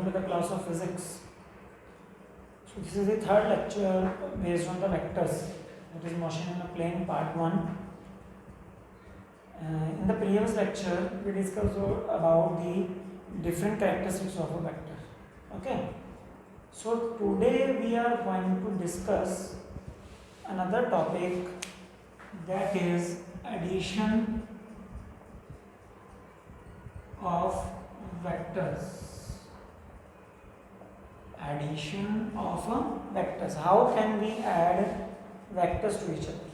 to the class of physics. So this is the third lecture based on the vectors, that is motion in a plane part 1. In the previous lecture we discussed about the different characteristics of a vector. Okay, so today we are going to discuss another topic, that is addition of vectors. Addition of vectors. How can we add vectors to each other?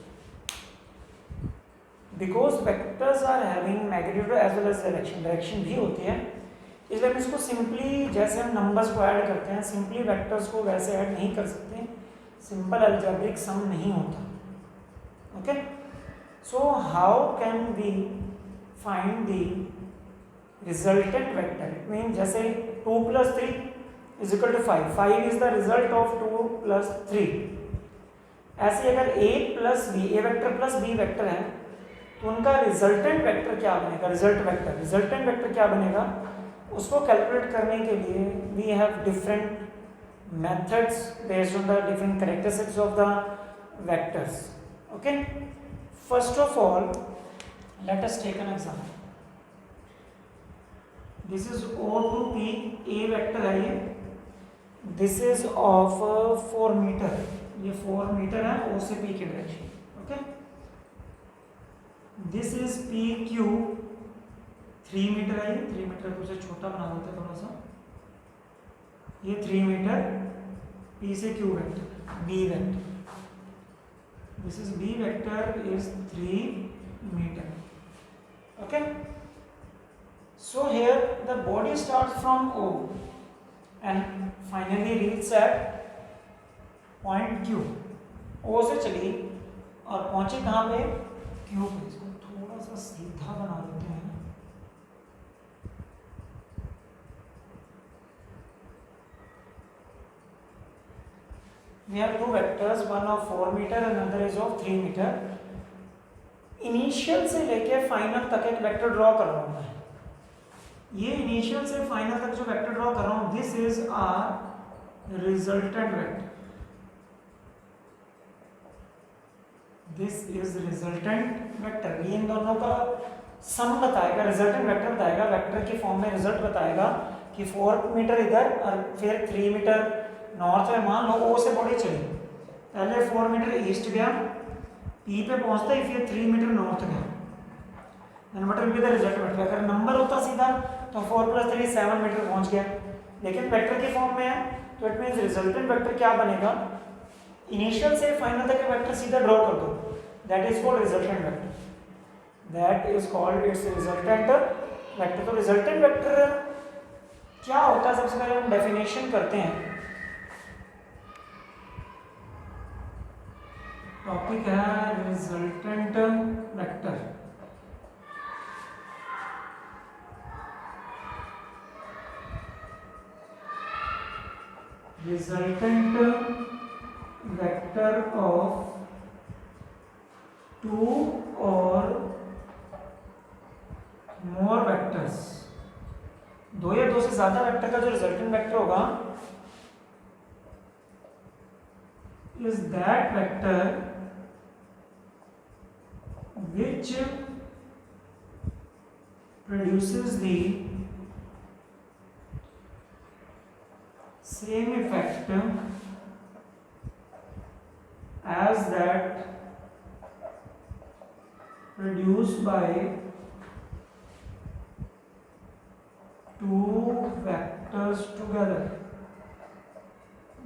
Because vectors are having magnitude as well as direction भी होती है, इसलिए हम इसको simply जैसे हम numbers को add करते हैं सिंपली वेक्टर्स को वैसे ऐड नहीं कर सकते, सिंपल अलजेब्रिक सम नहीं होता. Okay, so how can we find the resultant vector? It mean जैसे 2 + 3 = 5, 5 इज द रिजल्ट ऑफ 2 + 3. ऐसे अगर a + b, a vector plus b vector है तो उनका रिजल्टेंट वेक्टर क्या बनेगा? रिजल्टेंट वेक्टर क्या बनेगा उसको कैलकुलेट करने के लिए we have different methods based on the different characteristics of the vectors. Okay, first of all let us take an example. This is O to P, a vector है ये. This is of 4 metre, ये 4 metre है O से P की direction. Okay, this is PQ, 3 metre है ये. 3 metre को से छोटा बना देते हैं थोड़ा सा. ये 3 मीटर P से Q vector, B vector. This is B vector is 3 metre. Okay, so here the body starts from O and finally reaches at point Q. O से चली और पहुंची कहाँ पे? Q पे. इसको थोड़ा सा सीधा बना देते हैं. We have two vectors, one of 4 meter and another is of 3 meter. Initial से लेके फाइनल तक एक वेक्टर ड्रॉ कर रहा हूँ मैं. ये इनिशियल से फाइनल तक जो वेक्टर ड्रॉ कर रहा हूँ this is our resultant vector. This is resultant vector. ये इन दोनों का सम बताएगा, रिजल्टेंट वेक्टर बताएगा, वेक्टर के फॉर्म में रिजल्ट बताएगा कि 4 मीटर इधर और फिर 3 मीटर नॉर्थ में. मान लो O से बॉडी चली, पहले 4 मीटर ईस्ट गया, P पे पहुंचता ही फिर 3 मीटर नॉर्थ गया. What will be the result vector? अगर नंबर होता सीधा तो 4 + 3 7 मीटर पहुंच गया, लेकिन वेक्टर के फॉर्म में है तो इट मींस रिजल्टेंट वेक्टर क्या बनेगा? इनिशियल से फाइनल तक वेक्टर सीधा ड्रॉ कर दो, that is called resultant vector. That is called its resultant vector. तो रिजल्टेंट वेक्टर क्या होता है? सबसे पहले हम डेफिनेशन करते हैं. टॉपिक है resultant vector. Resultant vector of 2 और मोर वेक्टर्स. 2 या 2 से ज्यादा वेक्टर का जो रिजल्टेंट वेक्टर होगा is that vector which produces the same effect as that produced by 2 vectors together.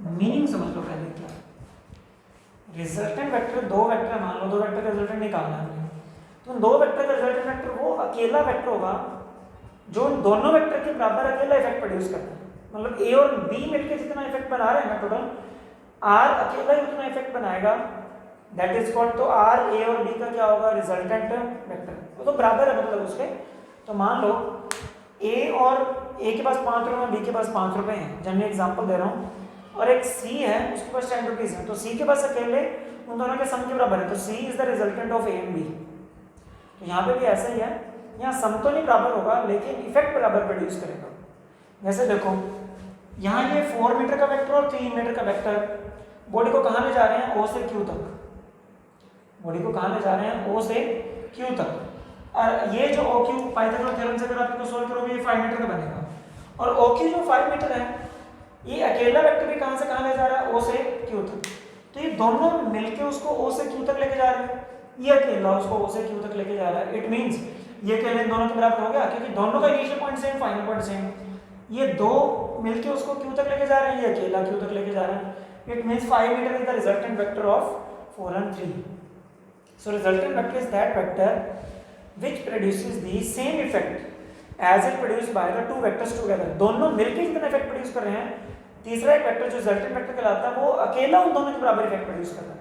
Meaning समझ लो पहले क्या. रिजल्टेंट वेक्टर 2 वेक्टर, मान लो 2 वेक्टर का रिजल्टेंट निकालना है तो 2 वेक्टर का रिजल्टेंट वेक्टर वो अकेला वेक्टर होगा जो दोनों वेक्टर के बराबर अकेला इफेक्ट प्रोड्यूस करता है. मतलब A और B मिलकर जितना इफेक्ट बना रहे हैं ना टोटल, R अकेला ही उतना इफेक्ट बनाएगा, दैट इज कॉल्ड. तो R, A और B का क्या होगा? Resultant vector. वो तो बराबर है मतलब उसके. तो मान लो A और A के पास 5 रुपये, B के पास 5 रुपये हैं, जनरल एग्जांपल दे रहा हूँ, और एक C है उसके पास 10 रुपीज़ है. तो C के पास अकेले उन दोनों के सम के बराबर है, तो C is the resultant of A and B. तो यहाँ पे भी ऐसा ही है, यहाँ सम तो नहीं बराबर होगा लेकिन इफेक्ट बराबर प्रोड्यूस करेगा. जैसे देखो यहाँ ये 4 मीटर का वेक्टर और 3 मीटर का वेक्टर बॉडी को कहाँ ले जा रहे हैं, ओ से क्यू तक। बॉडी को कहाँ ले जा रहे हैं, ओ से क्यू तक। और ये जो ओ क्यू पाइथागोरस थ्योरम से अगर आप इसको सोल्व करोगे ये 5 मीटर का बनेगा। और ओ क्यू जो 5 मीटर है, ये अकेला वेक्टर भी कहाँ से कहाँ ले जा रहा है, ओ से क्यू तक। तो ये दोनों मिलके उसको ओ से क्यू तक लेके जा रहे हैं, ये अकेला उसको ओ से क्यू तक लेके जा रहा है। इट मींस ये अकेले इन दोनों के बराबर हो गया, क्योंकि दोनों का initial point same, final point same. ये दो मिलके उसको क्यू तक लेके जा रहे हैं, ये अकेला क्यू तक लेके जा रहे हैं। It means 5 metre is the resultant vector of 4 and 3. So resultant vector is that vector which produces the same effect as it produced by the two vectors together. दोनों मिलके जितना इफेक्ट प्रोड्यूस कर रहे हैं, तीसरा एक वेक्टर जो resultant vector कहलाता है वो अकेला उन दोनों के बराबर इफेक्ट प्रोड्यूस कर रहा है।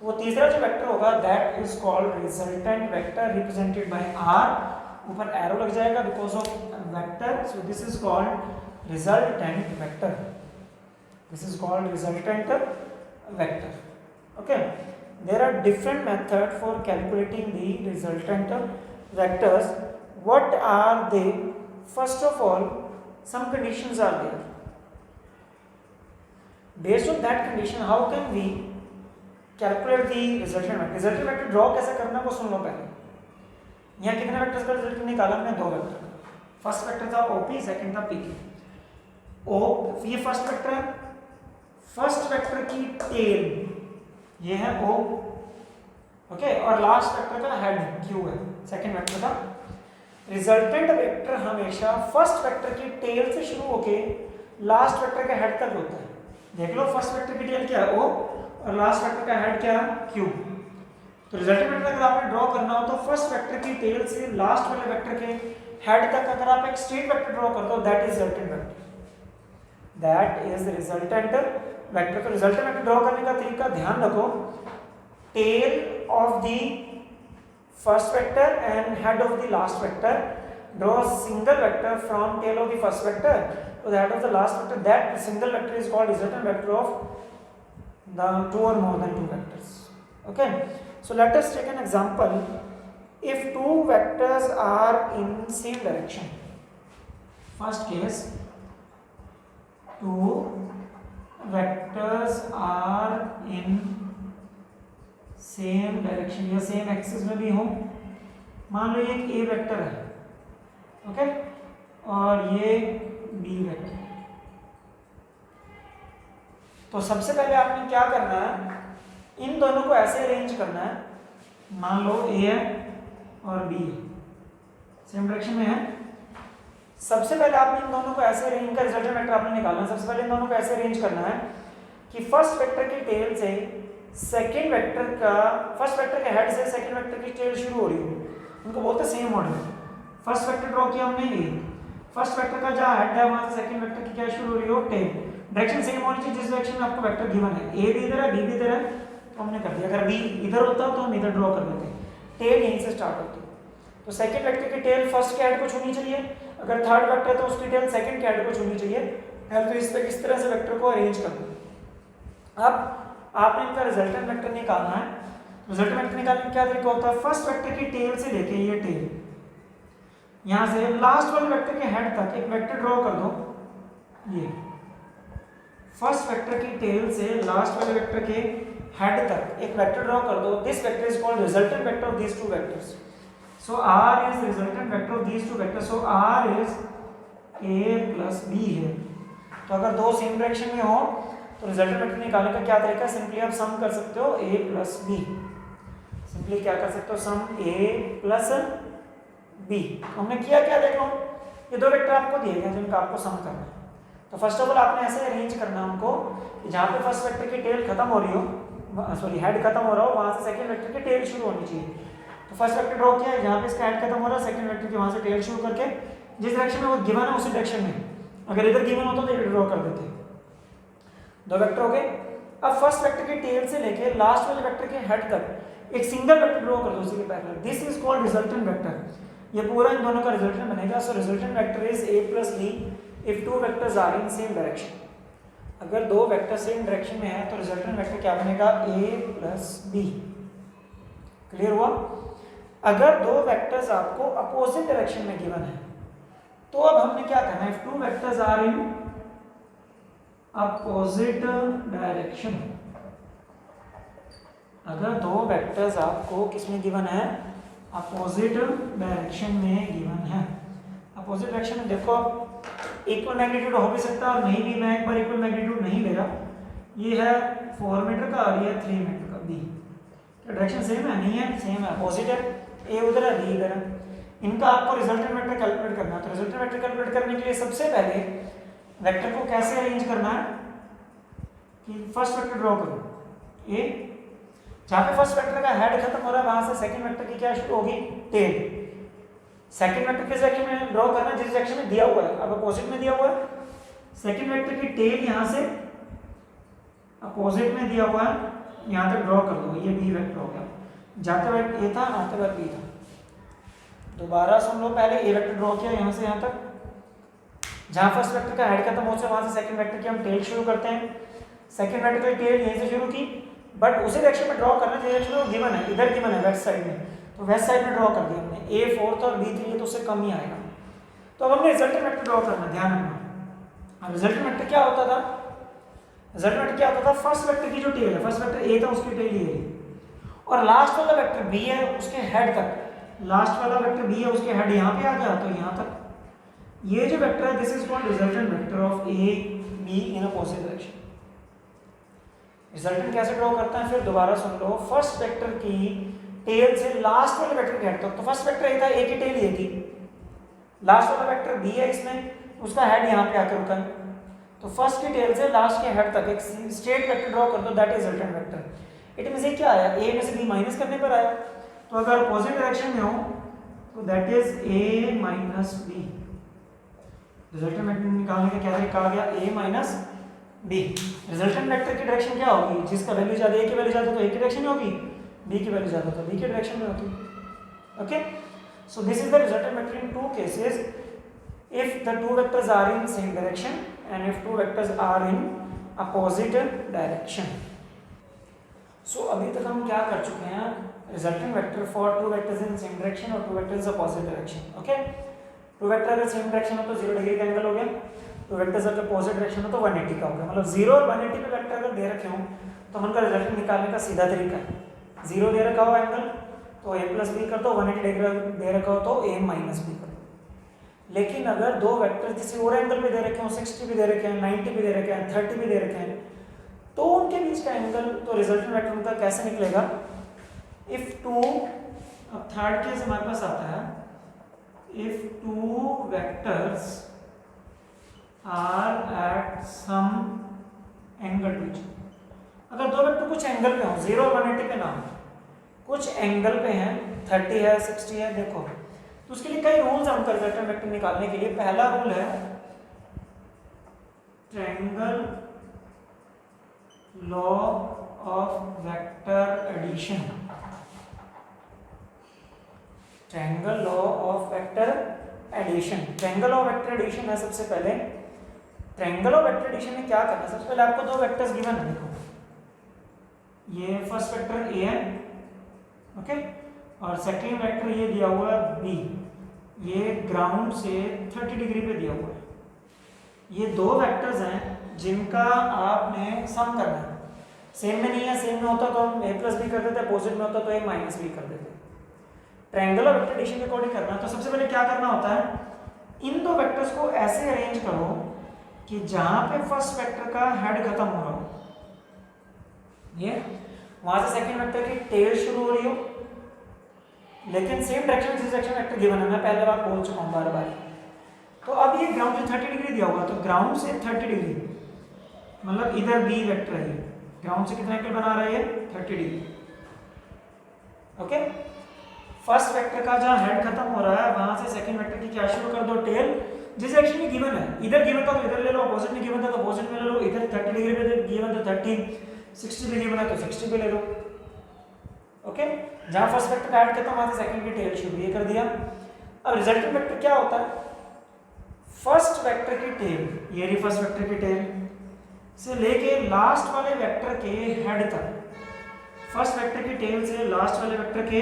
तो वो तीसरा जो वेक्टर होगा that is called resultant vector represented by R. ऊपर एरो लग जाएगा because of vector, so this is called resultant vector. This is called resultant vector. Okay, there are different methods for calculating the resultant vectors. What are they? First of all, some conditions are there. Based on that condition, how can we calculate the resultant vector? Resultant vector draw कैसे करना वो सुन लो पहले। यहाँ कितने vectors का result निकाला हमने, 2 vector. First vector था OP, सेकंड था PQ। ओ ये फर्स्ट वेक्टर है, फर्स्ट वेक्टर की टेल ये है O, ओके, और लास्ट वेक्टर का हेड Q है, सेकंड वेक्टर का। रिजल्टेंट वेक्टर हमेशा फर्स्ट वेक्टर की टेल से शुरू होके लास्ट वेक्टर के हेड तक होता है। देख लो फर्स्ट वेक्टर की टेल क्या है O और लास्ट वेक्टर का हेड क्या है Q। तो रिजल्टेंट वेक्टर अगर आपने ड्रॉ करना हो तो फर्स्ट वेक्टर की टेल से लास्ट वाले वेक्टर के हेड तक अगर आप एक स्ट्रेट वेक्टर ड्रॉ करते हो that is resultant vector. That is resultant vector. तो रिजल्टेंट वेक्टर ड्रॉ करने का तरीका ध्यान रखो, tail of the first vector and head of the last vector, draw single vector from tail of the first vector to the head of the last vector. That single vector is called resultant vector of the 2 or more than 2 vectors. Okay, so let us take an example. If 2 vectors are in same direction, first case 2 vectors are in same direction या same axis में भी हो। मान लो ये एक A vector है, okay, और ये B वेक्टर। तो सबसे पहले आपने क्या करना है, इन दोनों को ऐसे अरेंज करना है। मान लो A है और B है, सेम डायरेक्शन में है। सबसे पहले आपने इन दोनों को ऐसे अरेंज, इनका रिजल्टेंट वेक्टर आपने निकालना है। सबसे पहले इन दोनों को ऐसे अरेंज करना है कि फर्स्ट वेक्टर की टेल से सेकंड वेक्टर का, फर्स्ट वेक्टर के हेड से सेकंड वेक्टर की टेल शुरू हो रही हो। उनको बोलते हैं same order. First vector draw किया हमने A, फर्स्ट वेक्टर का जहाँ हेड है वहां से सेकंड वेक्टर की क्या शुरू हो रही हो, टेल। डायरेक्शन सेम होनी चाहिए जिस डायरेक्शन में आपको वेक्टर गिवन है। A भी इधर है, B भी इधर है, तो हमने कर दिया। अगर B इधर होता तो हम इधर ड्रॉ कर देते। टेल यहीं से स्टार्ट होती। तो सेकंड वेक्टर की टेल फर्स्ट के हेड को छूनी चाहिए। अगर थर्ड वेक्टर है तो उसकी टेल सेकंड के हेड को छूनी चाहिए। तो इस तरह से वेक्टर को अरेंज कर दो। अब आपने इनका रिजल्टेंट वेक्टर निकालना है। रिजल्टेंट वेक्टर निकालने का क्या तरीका होता है, फर्स्ट वेक्टर की टेल से लेके ये टेल, यहां से लास्ट वाले वेक्टर के हेड तक एक वेक्टर ड्रॉ कर दो। ये फर्स्ट वेक्टर की टेल से लास्ट वाले वेक्टर के हेड तक एक वेक्टर ड्रॉ कर दो। This vector is called resultant vector of these two vectors. So R is resultant vector of these two vectors. So R is A plus B है। तो अगर दो सेम डायरेक्शन में हो तो रिजल्टेंट वेक्टर निकालने का क्या तरीका, सिंपली आप सम कर सकते हो A प्लस B। सिंपली क्या कर सकते हो, सम A प्लस B। हमने किया क्या, देख लो ये दो वेक्टर आपको दिए गए जिनका आपको सम करना है। तो फर्स्ट ऑफ ऑल आपने ऐसे अरेंज करना है उनको कि जहाँ पे फर्स्ट वेक्टर की टेल खत्म हो रही हो, सॉरी हेड खत्म हो रहा हो, वहाँ से सेकंड वेक्टर की टेल शुरू होनी चाहिए। तो फर्स्ट वेक्टर ड्रॉ किया है, जहाँ पे इसका हेड खत्म हो रहा है, सेकंड वेक्टर की वहाँ से टेल शुरू करके जिस डायरेक्शन में वो गिवन है उसी डायरेक्शन में, अगर इधर गिवन होता तो इधर ड्रॉ कर देते। दो वेक्टर हो गए। अब फर्स्ट वेक्टर की टेल से लेके लास्ट वाले वेक्टर के हेड तक एक सिंगल वेक्टर ड्रॉ कर दो उसी के parallel. This is called resultant vector. ये पूरा इन दोनों का रिजल्टेंट बनेगा। So resultant vector is A plus B if two vectors are in same direction. अगर दो वेक्टर सेम डायरेक्शन में है तो रिजल्टेंट वेक्टर क्या बनेगा, A प्लस B। क्लियर हुआ। अगर दो वेक्टर्स आपको अपोजिट डायरेक्शन में गिवन है तो अब हमने क्या करना है, if two vectors are in opposite direction. अगर दो वेक्टर्स आपको किसमें गिवन है, अपोजिट डायरेक्शन में गिवन है। अपोजिट डायरेक्शन में देखो इक्वल मैग्नीट्यूड हो भी सकता है और नहीं भी, मैं एक बार इक्वल मैग्नीट्यूड नहीं ले रहा। ये है 4 मीटर का और ये 3 मीटर का बी। डायरेक्शन सेम है, नहीं है, सेम है, अपोजिट है, ए उधर है बी इधर है। इनका आपको रिजल्टेंट वेक्टर कैलकुलेट करना है। तो रिजल्टेंट वेक्टर कैलकुलेट करने के लिए सबसे पहले वेक्टर को कैसे अरेंज करना है कि फर्स्ट वेक्टर ड्रॉ करो ए, जहां पे फर्स्ट वेक्टर का हेड खत्म हो रहा है वहां से सेकंड वेक्टर की क्या शुरू होगी, टेल। सेकंड वेक्टर किस डायरेक्शन में ड्रॉ करना है, जिस डायरेक्शन में दिया हुआ है, अब अपोजिट में दिया हुआ है। सेकंड वेक्टर की टेल यहां से अपोजिट में दिया हुआ है, यहां तक ड्रॉ कर दो, ये बी वेक्टर हो गया। जाते वक्त ए था, आते वक्त बी था। दोबारा सुन लो, पहले ए वेक्टर ड्रॉ किया यहां से यहां तक, जहां फर्स्ट वेक्टर का हेड खत्म हो से वहां से सेकंड वेक्टर की हम टेल शुरू करते हैं। सेकंड वेक्टर की टेल यहीं से शुरू की, बट उसी डायरेक्शन में ड्रॉ करना, जिस डायरेक्शन में गिवन है, इधर गिवन है वेस्ट साइड में, तो वेस्ट साइड में ड्रॉ कर दिया हमने। ए फोर्थ और बी 3 तो उससे कम ही आएगा। तो अब हमने रिजल्टेंट वेक्टर ड्रॉ करना, ध्यान रखना। अब रिजल्टेंट वेक्टर क्या होता था, रिजल्टेंट वेक्टर क्या होता था, फर्स्ट वेक्टर की जो टेल है, फर्स्ट वेक्टर ए था उसकी टेल ये है, और लास्ट वाला वेक्टर बी है उसके हेड तक, लास्ट वाला वेक्टर बी है उसके हेड यहाँ पे आ गया तो यहाँ तक। ये जो वेक्टर है this is called resultant vector of A be in opposite direction. Resultant कैसे ड्रॉ करते हैं, फिर दोबारा सुन लो। फर्स्ट वेक्टर की टेल से लास्ट वाले वेक्टर के हेड तक, तो फर्स्ट वेक्टर ए था, ए की टेल ये थी, लास्ट वाला वेक्टर बी है इसमें, उसका हेड यहाँ पे आकर रुका है। तो फर्स्ट की टेल से लास्ट के हेड तक एक स्ट्रेट वेक्टर ड्रॉ कर दो, that is resultant vector. It means ये क्या आया, ए में से बी माइनस करने पर आया। तो अगर अपोजिट डायरेक्शन में हो तो that is A minus B. Resultant vector निकालने का क्या तरीका आ गया, A minus B. Resultant vector की डायरेक्शन क्या होगी, जिसका वैल्यू ज्यादा, ए की वैल्यू ज्यादा तो ए की डायरेक्शन में होगी, बी की वैल्यू ज्यादा तो बी की डायरेक्शन में होगी। Okay, so this is the resultant vector in two cases, if the two vectors are in same direction and if two vectors are in opposite direction. So अभी तक हम क्या कर चुके हैं, resultant vector for two vectors in same direction और two vectors opposite direction. Okay, two vector अगर same direction हो तो 0 डिग्री का एंगल हो गया, two vectors अगर opposite direction हो तो 180 का हो गया। मतलब 0 और 180 पे वेक्टर अगर दे रखे हो तो उनका रिजल्टेंट निकालने का सीधा तरीका है, 0 दे रखा हो एंगल तो a प्लस बी कर दो, 180 डिग्री दे रखा हो तो a माइनस बी कर दो। लेकिन अगर दो वेक्टर किसी और एंगल पे दे रखे हो, 60 भी दे रखे हैं, 90 भी दे रखे हैं, 30 भी दे रखे हैं, तो उनके बीच का एंगल, तो रिजल्टेंट वेक्टर उनका कैसे निकलेगा, इफ टू, अब थर्ड केस हमारे पास आता है, if two vectors are at some angle to each. अगर दो वेक्टर कुछ एंगल पे हो, 0 और 180 पे ना हो, कुछ एंगल पे हैं, 30 है, 60 है, देखो तो उसके लिए कई रूल्स हैं उनका रिजल्टेंट वेक्टर निकालने के लिए। पहला रूल है triangle law of vector addition. Triangle law of vector addition, triangle of vector addition है सबसे पहले। ट्रायंगल ऑफ वेक्टर एडिशन में क्या करना है, सबसे पहले आपको दो वेक्टर्स गिवन है, देखो ये फर्स्ट वेक्टर ए है, ओके, और सेकेंड वेक्टर ये दिया हुआ है बी, ये ग्राउंड से 30 डिग्री पे दिया हुआ है। ये दो वेक्टर्स हैं जिनका आपने सम करना है। सेम में नहीं है, सेम में होता तो हम a प्लस बी कर देते, अपोजिट में होता तो a माइनस बी कर देते। ट्रायंगल ऑफ वेक्टर एडिशन के अकॉर्डिंग करना, तो सबसे पहले क्या करना होता है, इन दो वेक्टर्स को ऐसे अरेंज करो कि जहां पे फर्स्ट वेक्टर का हेड खत्म हो रहा हो, ये वहां से सेकंड वेक्टर की टेल शुरू हो रही हो, लेकिन सेम डायरेक्शन जिस डायरेक्शन वेक्टर गिवन है, मैं पहले बार बोल चुका हूँ बार बार। तो अब ये ग्राउंड से 30 डिग्री दिया हुआ, तो ग्राउंड से 30 डिग्री मतलब इधर बी वेक्टर है, ग्राउंड से कितना एंगल बना रहा है, 30 डिग्री। ओके, फर्स्ट वेक्टर का जहाँ हेड खत्म हो रहा है वहां से सेकंड वेक्टर की क्या शुरू कर दो, टेल। जिस डायरेक्शन में गिवन है, इधर गिवन था तो इधर ले लो, अपोजिट में गिवन था तो अपोजिट में ले लो, इधर 30 डिग्री पे गिवन था 30, 60 डिग्री बना तो 60 पे ले लो। ओके, जहां फर्स्ट वेक्टर का हेड खत्म वहां से सेकंड की टेल शुरू, ये कर दिया। अब रिजल्टेंट वेक्टर क्या होता है, फर्स्ट वेक्टर की टेल, ये रही फर्स्ट वेक्टर की टेल से लेके लास्ट वाले वेक्टर के हेड तक, फर्स्ट वेक्टर की टेल से लास्ट वाले वेक्टर के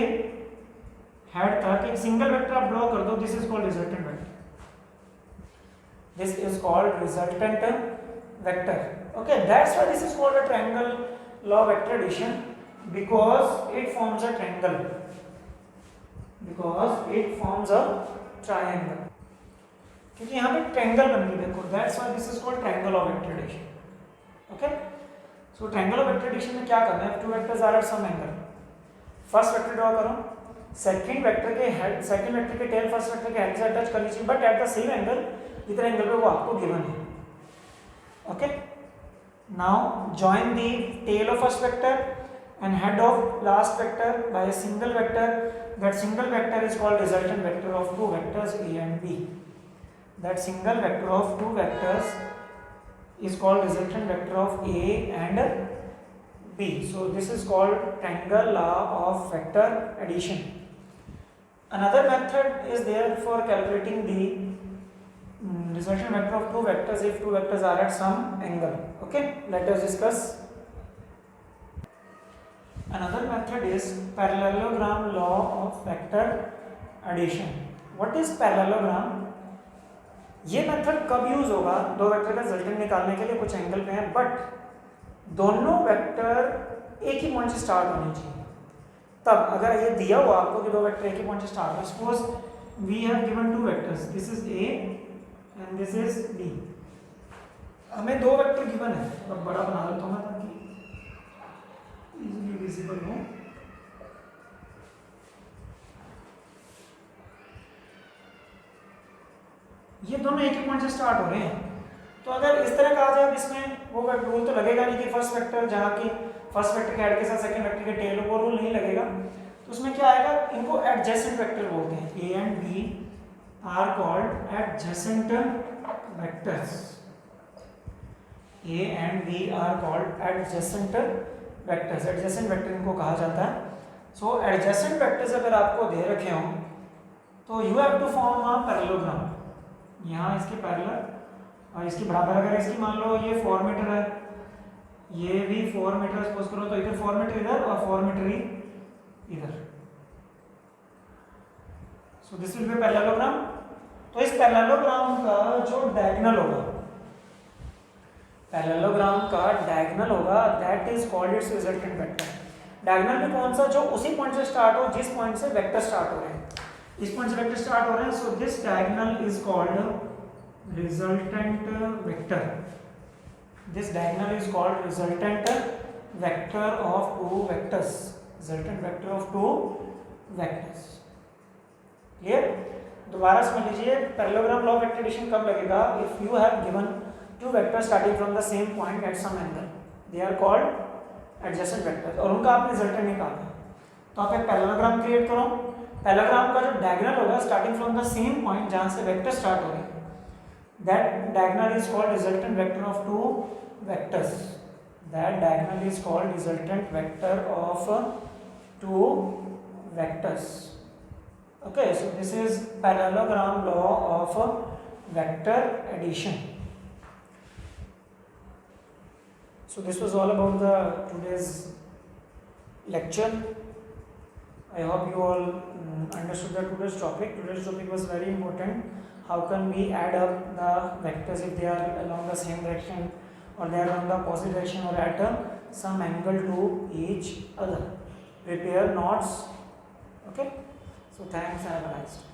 हेड तक एक सिंगल वेक्टर आप ड्रॉ कर दो, this is called resultant vector. This is called resultant vector. Okay, that's why this is called a triangle law of vector addition, because it forms a triangle, because it forms a triangle, क्योंकि यहाँ पे triangle बन गई देखो, that's why this is called triangle of vector addition. Okay, so triangle of vector addition में क्या करना है, two vectors are at some angle, first vector draw करो, सेकंड वेक्टर के हेड, सेकंड वेक्टर के टेल फर्स्ट वेक्टर के head से attach कर लीजिए, but at the same angle, जितने एंगल पे वो आपको गिवन है. Okay, now join the tail of first vector and head of last vector by a single vector. That single vector is called resultant vector of two vectors A and B. That single vector of two vectors is called resultant vector of A and B. So this is called triangle law of vector addition. Another method is there for calculating the resultant vector of two vectors if two vectors are at some angle. Okay, let us discuss. Another method is parallelogram law of vector addition. What is parallelogram? ये method कब use होगा, दो vector का resultant निकालने के लिए, कुछ angle पे हैं बट दोनों वेक्टर एक ही पॉइंट से स्टार्ट होने चाहिए. तब अगर ये दिया हुआ आपको कि दो वेक्टर एक ही पॉइंट से स्टार्ट हो, suppose we have given two vectors, this is A and this is B. हमें दो वेक्टर गिवन है, अब बड़ा बना लेता हूँ मैं ताकि इजीली विजिबल हो. ये दोनों एक ही पॉइंट से स्टार्ट हो रहे हैं, तो अगर इस तरह कहा जाए, इसमें वो रूल तो लगेगा नहीं कि फर्स्ट वेक्टर जहाँ की फर्स्ट वेक्टर के हेड के साथ सेकंड वेक्टर के टेल, वो रूल नहीं लगेगा. तो उसमें क्या आएगा, इनको एडजेसेंट वेक्टर बोलते हैं. A and B are called adjacent vectors. A and B are called adjacent vectors. Adjacent vector इनको कहा जाता है. सो एडजेसेंट वेक्टर्स अगर आपको दे रखे हों तो you have to form a parallelogram. यहाँ इसके पैरेलल और इसकी बराबर, अगर इसकी मान लो ये 4 मीटर है, ये भी 4 मीटर सपोज करो, तो इधर 4 मीटर इधर और 4 मीटर ही इधर. So this will be parallelogram. तो इस पैरेललोग्राम का जो डायगोनल होगा, पैरेललोग्राम का डायगोनल होगा, that is called its resultant vector. Diagonal भी कौन सा, जो उसी पॉइंट से स्टार्ट हो जिस पॉइंट से वेक्टर स्टार्ट हो रहे हैं. इस पॉइंट से वेक्टर स्टार्ट हो रहे हैं, so this diagonal is called resultant vector. This diagonal is called resultant vector of two vectors. Resultant vector of two vectors. Clear? दोबारा समझ लीजिए, parallelogram law of vector addition कब लगेगा, if you have given two vectors starting from the same point at some angle, they are called adjacent vectors, और उनका आपने resultant निकालना. तो आप एक पैरेललोग्राम क्रिएट करो. पैरेललोग्राम का जो डायगोनल होगा starting from the same point जहां से वेक्टर स्टार्ट हो रहे हैं, that diagonal is called resultant vector of two vectors. That diagonal is called resultant vector of two vectors. Okay, so this is parallelogram law of vector addition. So this was all about the today's lecture. I hope you all understood the today's topic. Today's topic was very important. How can we add up the vectors if they are along the same direction or they are along the opposite direction or at some angle to each other. Prepare notes. Okay. So thanks and have a nice day.